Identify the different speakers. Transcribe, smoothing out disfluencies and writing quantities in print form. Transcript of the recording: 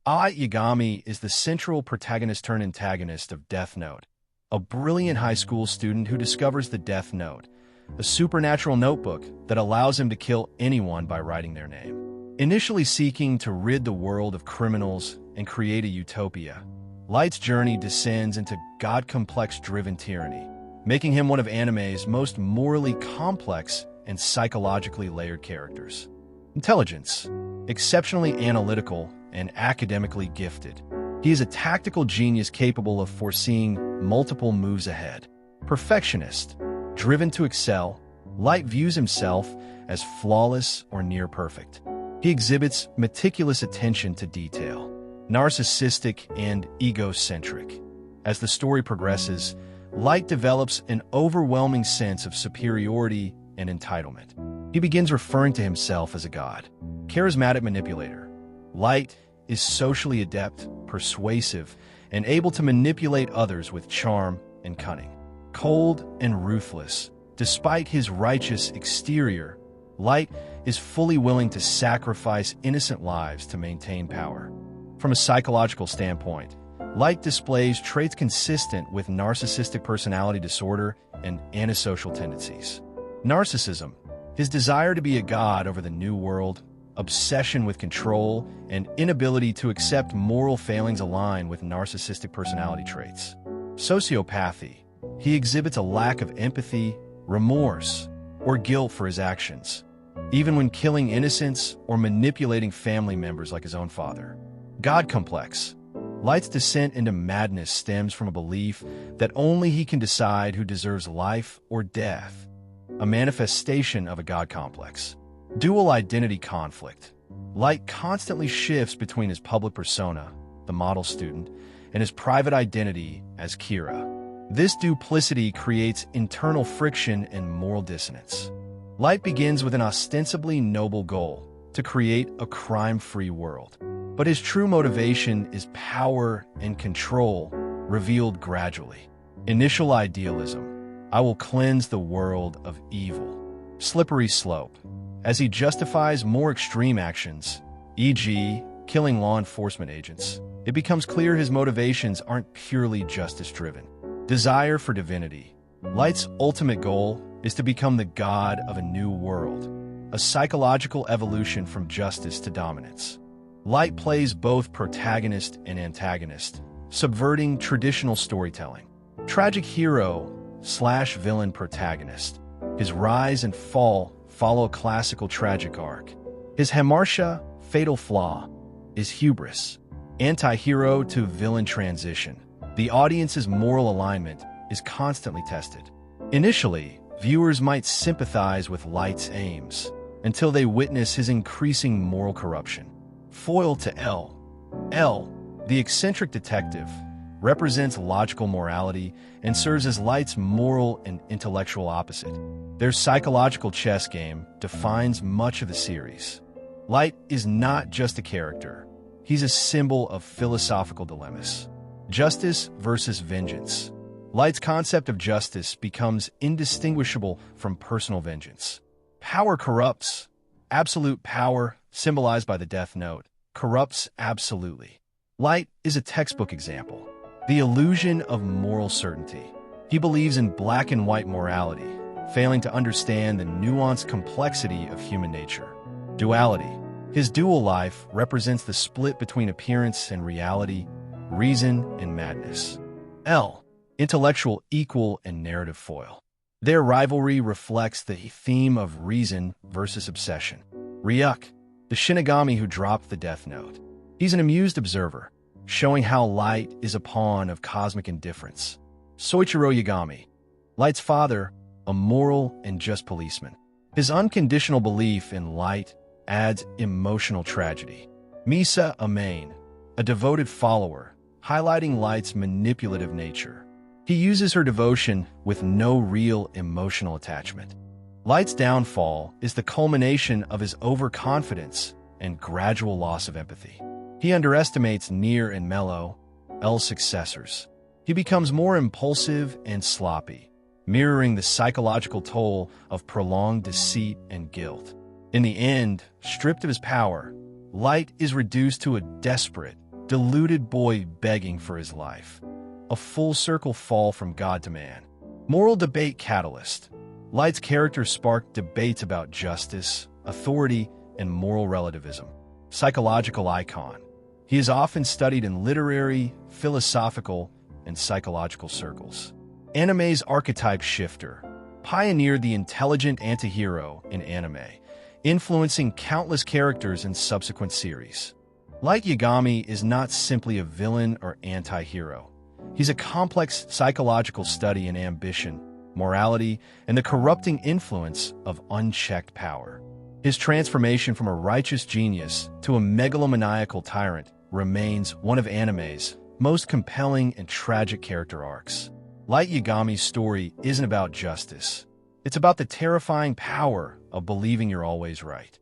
Speaker 1: Light Yagami is the central protagonist-turned-antagonist of Death Note, a brilliant high school student who discovers the Death Note, a supernatural notebook that allows him to kill anyone by writing their name. Initially seeking to rid the world of criminals and create a utopia, Light's journey descends into God-complex-driven tyranny, making him one of anime's most morally complex and psychologically layered characters. Intelligence. Exceptionally analytical and academically gifted, he is a tactical genius capable of foreseeing multiple moves ahead. Perfectionist. Driven to excel, Light views himself as flawless or near perfect. He exhibits meticulous attention to detail. Narcissistic and egocentric. As the story progresses, Light develops an overwhelming sense of superiority and entitlement. He begins referring to himself as a god. Charismatic manipulator. Light is socially adept, persuasive, and able to manipulate others with charm and cunning. Cold and ruthless. Despite his righteous exterior, Light is fully willing to sacrifice innocent lives to maintain power. From a psychological standpoint, Light displays traits consistent with narcissistic personality disorder and antisocial tendencies. Narcissism. His desire to be a god over the new world, obsession with control, and inability to accept moral failings align with narcissistic personality traits. Sociopathy. He exhibits a lack of empathy, remorse, or guilt for his actions, even when killing innocents or manipulating family members like his own father. God complex. Light's descent into madness stems from a belief that only he can decide who deserves life or death, a manifestation of a God complex. Dual identity conflict. Light constantly shifts between his public persona, the model student, and his private identity as Kira. This duplicity creates internal friction and moral dissonance. Light begins with an ostensibly noble goal, to create a crime-free world. But his true motivation is power and control, revealed gradually. Initial idealism. I will cleanse the world of evil. Slippery slope. As he justifies more extreme actions, e.g., killing law enforcement agents, it becomes clear his motivations aren't purely justice-driven. Desire for divinity. Light's ultimate goal is to become the god of a new world, a psychological evolution from justice to dominance. Light plays both protagonist and antagonist, subverting traditional storytelling. Tragic hero/villain protagonist. His rise and fall follow a classical tragic arc. His hamartia, fatal flaw, is hubris. Anti-hero to villain transition. The audience's moral alignment is constantly tested. Initially, viewers might sympathize with Light's aims until they witness his increasing moral corruption. Foil to L. L, the eccentric detective, represents logical morality and serves as Light's moral and intellectual opposite. Their psychological chess game defines much of the series. Light is not just a character. He's a symbol of philosophical dilemmas. Justice versus vengeance. Light's concept of justice becomes indistinguishable from personal vengeance. Power corrupts. Absolute power, symbolized by the Death Note, corrupts absolutely. Light is a textbook example. The illusion of moral certainty. He believes in black and white morality, failing to understand the nuanced complexity of human nature. Duality. His dual life represents the split between appearance and reality, reason and madness. L. Intellectual equal and narrative foil. Their rivalry reflects the theme of reason versus obsession. Ryuk, the Shinigami who dropped the Death Note. He's an amused observer, showing how Light is a pawn of cosmic indifference. Soichiro Yagami, Light's father, a moral and just policeman. His unconditional belief in Light adds emotional tragedy. Misa, a devoted follower, highlighting Light's manipulative nature. He uses her devotion with no real emotional attachment. Light's downfall is the culmination of his overconfidence and gradual loss of empathy. He underestimates Near and Mellow, L's successors. He becomes more impulsive and sloppy, mirroring the psychological toll of prolonged deceit and guilt. In the end, stripped of his power, Light is reduced to a desperate, deluded boy begging for his life. A full-circle fall from God to man. Moral debate catalyst. Light's character sparked debates about justice, authority, and moral relativism. Psychological icon. He is often studied in literary, philosophical, and psychological circles. Anime's archetype shifter. Pioneered the intelligent antihero in anime, influencing countless characters in subsequent series. Light Yagami is not simply a villain or anti-hero. He's a complex psychological study in ambition, morality, and the corrupting influence of unchecked power. His transformation from a righteous genius to a megalomaniacal tyrant remains one of anime's most compelling and tragic character arcs. Light Yagami's story isn't about justice. It's about the terrifying power of believing you're always right.